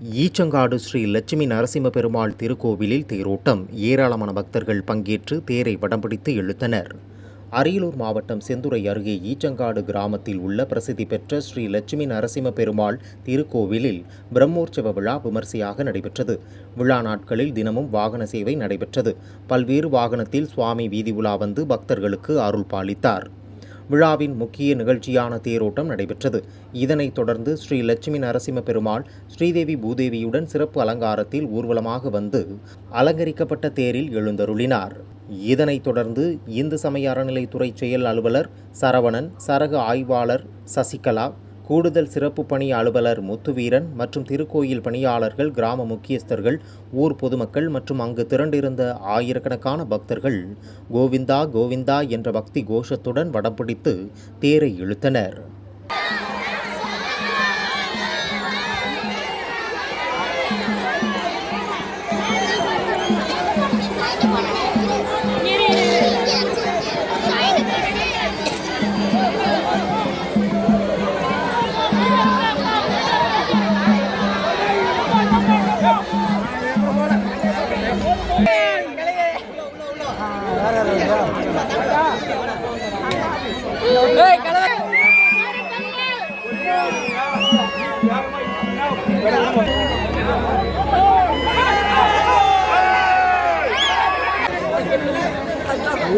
ஈச்சங்காடு ஸ்ரீ லட்சுமி நரசிம்ம பெருமாள் திருக்கோவிலில் தேரோட்டம். ஏராளமான பக்தர்கள் பங்கேற்று தேரை வடம்பிடித்து இழுத்தனர். அரியலூர் மாவட்டம் செந்துறை அருகே ஈச்சங்காடு கிராமத்தில் உள்ள பிரசித்தி பெற்ற ஸ்ரீ லட்சுமி நரசிம்ம பெருமாள் திருக்கோவிலில் பிரம்மோற்சவ விழா விமர்சையாக நடைபெற்றது. விழா நாட்களில் தினமும் வாகன சேவை நடைபெற்றது. பல்வேறு வாகனத்தில் சுவாமி வீதி உலா வந்து பக்தர்களுக்கு அருள் பாலித்தார். விழாவின் முக்கிய நிகழ்ச்சியான தேரோட்டம் நடைபெற்றது. இதனைத் தொடர்ந்து ஸ்ரீ லட்சுமி நரசிம்ம பெருமாள் ஸ்ரீதேவி பூதேவியுடன் சிறப்பு அலங்காரத்தில் ஊர்வலமாக வந்து அலங்கரிக்கப்பட்ட தேரில் எழுந்தருளினார். இதனைத் தொடர்ந்து இந்து சமய அறநிலைத்துறை செயல் அலுவலர் சரவணன், சரக ஆய்வாளர் சசிகலா, கூடுதல் சிறப்பு பணி அலுவலர் முத்துவீரன் மற்றும் திருக்கோயில் பணியாளர்கள், கிராம முக்கியஸ்தர்கள், ஊர் பொதுமக்கள் மற்றும் அங்கு திரண்டிருந்த ஆயிரக்கணக்கான பக்தர்கள் கோவிந்தா கோவிந்தா என்ற பக்தி கோஷத்துடன் வடம்பிடித்து தேரை இழுத்தனர்.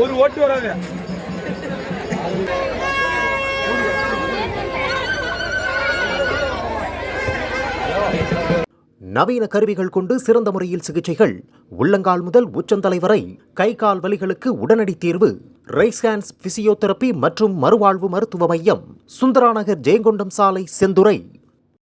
ஒரு ஓட்டு வராது. நவீன கருவிகள் கொண்டு சிறந்த முறையில் சிகிச்சைகள். உள்ளங்கால் முதல் உச்சந்தலை வரை கை கால் வலிகளுக்கு உடனடி தீர்வு. ரைஸ் ஹேண்ட்ஸ் பிசியோதெரபி மற்றும் மறுவாழ்வு மருத்துவ மையம், சுந்தராநகர், ஜெயங்கொண்டம் சாலை, செந்துறை.